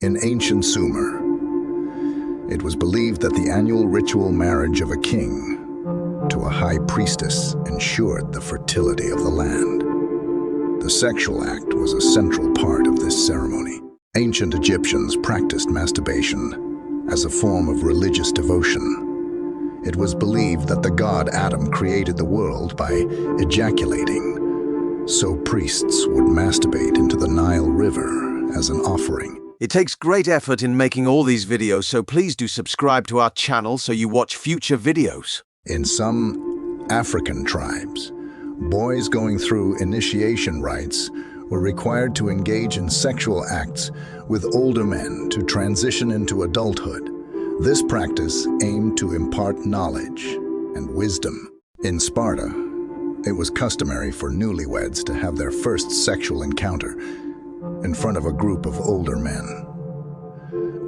In ancient Sumer, it was believed that the annual ritual marriage of a king to a high priestess ensured the fertility of the land. The sexual act was a central part of this ceremony. Ancient Egyptians practiced masturbation as a form of religious devotion. It was believed that the god Adam created the world by ejaculating, so priests would masturbate into the Nile River as an offering. It takes great effort in making all these videos, so please do subscribe to our channel so you watch future videos. In some African tribes, boys going through initiation rites were required to engage in sexual acts with older men to transition into adulthood. This practice aimed to impart knowledge and wisdom. In Sparta, it was customary for newlyweds to have their first sexual encounter in front of a group of older men.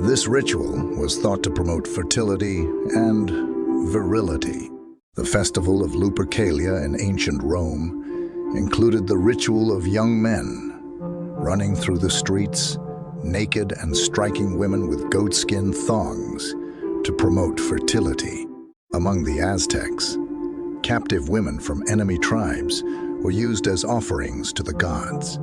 This ritual was thought to promote fertility and virility. The festival of Lupercalia in ancient Rome included the ritual of young men running through the streets, naked and striking women with goatskin thongs to promote fertility. Among the Aztecs, captive women from enemy tribes were used as offerings to the gods.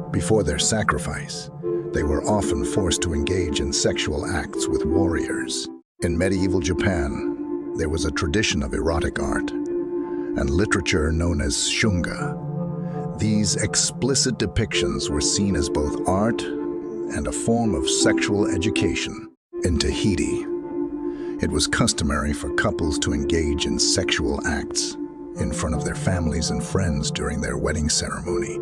Before their sacrifice, they were often forced to engage in sexual acts with warriors. In medieval Japan, there was a tradition of erotic art and literature known as shunga. These explicit depictions were seen as both art and a form of sexual education. In Tahiti, it was customary for couples to engage in sexual acts in front of their families and friends during their wedding ceremony.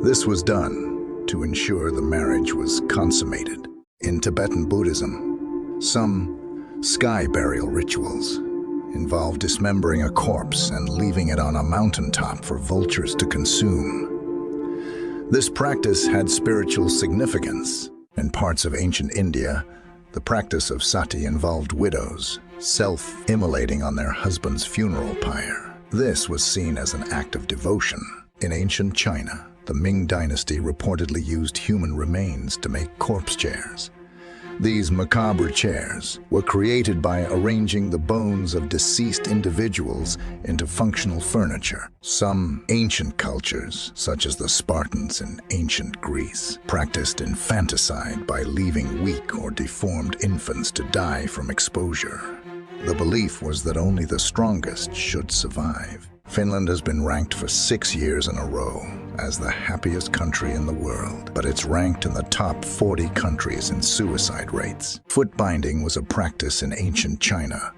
This was done to ensure the marriage was consummated. In Tibetan Buddhism, some sky burial rituals involve dismembering a corpse and leaving it on a mountaintop for vultures to consume. This practice had spiritual significance. In parts of ancient India, the practice of sati involved widows self-immolating on their husband's funeral pyre. This was seen as an act of devotion. In ancient China, the Ming Dynasty reportedly used human remains to make corpse chairs. These macabre chairs were created by arranging the bones of deceased individuals into functional furniture. Some ancient cultures, such as the Spartans in ancient Greece, practiced infanticide by leaving weak or deformed infants to die from exposure. The belief was that only the strongest should survive. Finland has been ranked for 6 years in a row as the happiest country in the world, but it's ranked in the top 40 countries in suicide rates. Foot binding was a practice in ancient China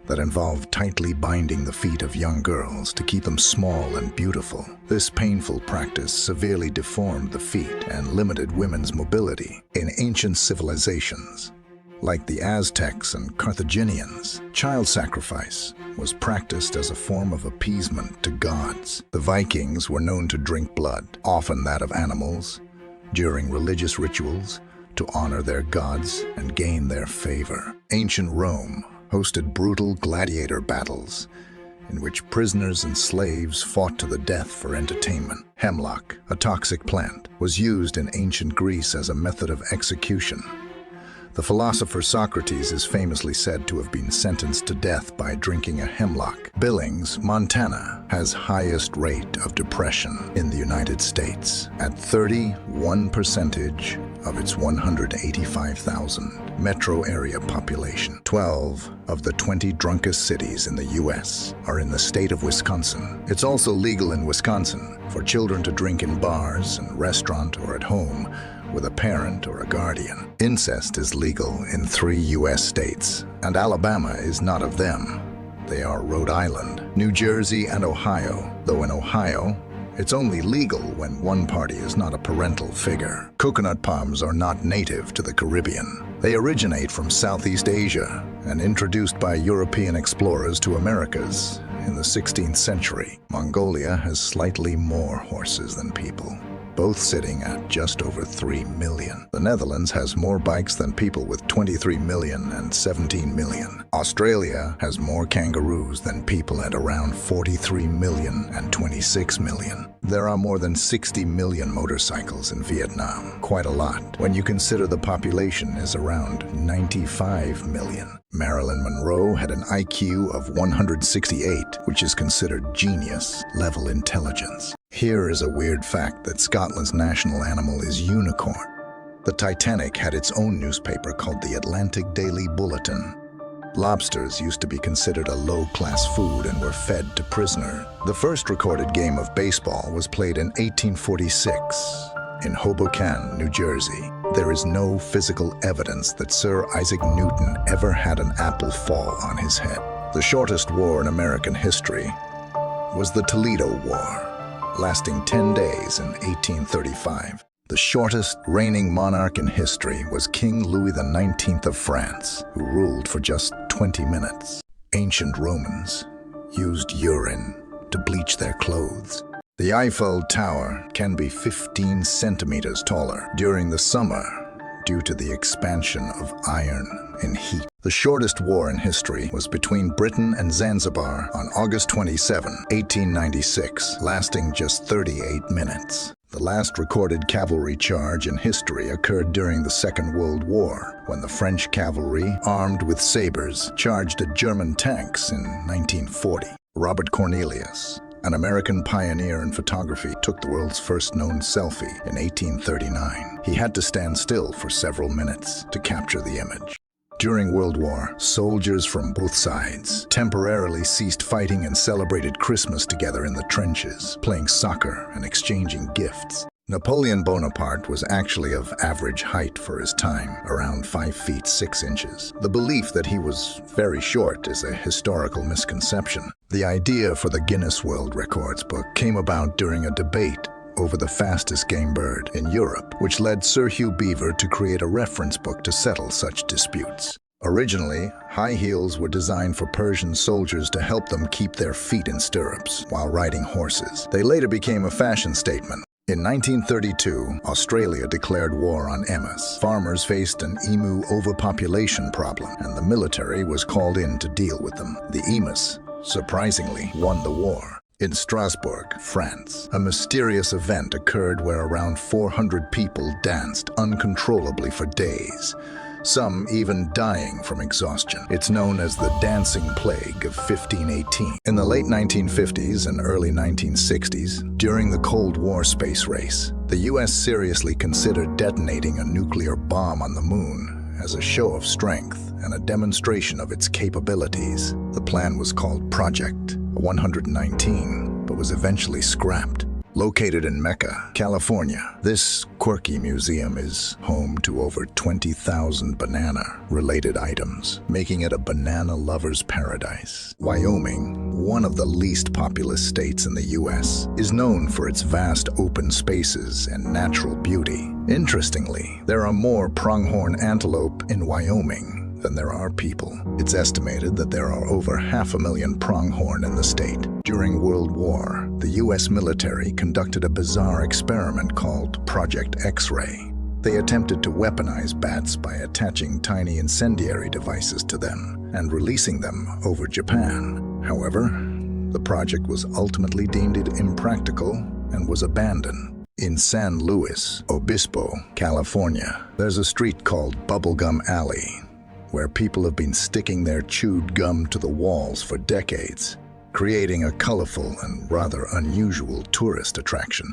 that involved tightly binding the feet of young girls to keep them small and beautiful. This painful practice severely deformed the feet and limited women's mobility. In ancient civilizations, like the Aztecs and Carthaginians, child sacrifice was practiced as a form of appeasement to gods. The Vikings were known to drink blood, often that of animals, during religious rituals to honor their gods and gain their favor. Ancient Rome hosted brutal gladiator battles in which prisoners and slaves fought to the death for entertainment. Hemlock, a toxic plant, was used in ancient Greece as a method of execution. The philosopher Socrates is famously said to have been sentenced to death by drinking a hemlock. Billings, Montana, has highest rate of depression in the United States at 31% of its 185,000 metro area population. 12 of the 20 drunkest cities in the U.S. are in the state of Wisconsin. It's also legal in Wisconsin for children to drink in bars and restaurants or at home with a parent or a guardian. Incest is legal in 3 U.S. states, and Alabama is not of them. They are Rhode Island, New Jersey, and Ohio, though in Ohio, it's only legal when one party is not a parental figure. Coconut palms are not native to the Caribbean. They originate from Southeast Asia and introduced by European explorers to Americas in the 16th century. Mongolia has slightly more horses than people. both sitting at just over 3 million. The Netherlands has more bikes than people with 23 million and 17 million. Australia has more kangaroos than people at around 43 million and 26 million. There are more than 60 million motorcycles in Vietnam, quite a lot, when you consider the population is around 95 million. Marilyn Monroe had an IQ of 168, which is considered genius-level intelligence. Here is a weird fact that Scotland's national animal is unicorn. The Titanic had its own newspaper called the Atlantic Daily Bulletin. Lobsters used to be considered a low-class food and were fed to prisoners. The first recorded game of baseball was played in 1846 in Hoboken, New Jersey. There is no physical evidence that Sir Isaac Newton ever had an apple fall on his head. The shortest war in American history was the Toledo War, lasting 10 days in 1835. The shortest reigning monarch in history was King Louis XIX of France, who ruled for just 20 minutes. Ancient Romans used urine to bleach their clothes. The Eiffel Tower can be 15 centimeters taller during the summer due to the expansion of iron in heat. The shortest war in history was between Britain and Zanzibar on August 27, 1896, lasting just 38 minutes. The last recorded cavalry charge in history occurred during the Second World War, when the French cavalry, armed with sabers, charged at German tanks in 1940. Robert Cornelius, an American pioneer in photography, took the world's first known selfie in 1839. He had to stand still for several minutes to capture the image. During World War, soldiers from both sides temporarily ceased fighting and celebrated Christmas together in the trenches, playing soccer and exchanging gifts. Napoleon Bonaparte was actually of average height for his time, around 5 feet 6 inches. The belief that he was very short is a historical misconception. The idea for the Guinness World Records book came about during a debate over the fastest game bird in Europe, which led Sir Hugh Beaver to create a reference book to settle such disputes. Originally, high heels were designed for Persian soldiers to help them keep their feet in stirrups while riding horses. They later became a fashion statement. In 1932, Australia declared war on emus. Farmers faced an emu overpopulation problem, and the military was called in to deal with them. The emus, surprisingly, won the war. In Strasbourg, France, a mysterious event occurred where around 400 people danced uncontrollably for days, some even dying from exhaustion. It's known as the Dancing Plague of 1518. In the late 1950s and early 1960s, during the Cold War space race, the US seriously considered detonating a nuclear bomb on the moon as a show of strength and a demonstration of its capabilities. The plan was called Project 119, but was eventually scrapped. Located in Mecca, California, this quirky museum is home to over 20,000 banana-related items, making it a banana lover's paradise. Wyoming, one of the least populous states in the US, is known for its vast open spaces and natural beauty. Interestingly, there are more pronghorn antelope in Wyoming than there are people. It's estimated that there are over 500,000 pronghorn in the state. During World War, the US military conducted a bizarre experiment called Project X-ray. They attempted to weaponize bats by attaching tiny incendiary devices to them and releasing them over Japan. However, the project was ultimately deemed impractical and was abandoned. In San Luis Obispo, California, there's a street called Bubblegum Alley, where people have been sticking their chewed gum to the walls for decades, creating a colorful and rather unusual tourist attraction.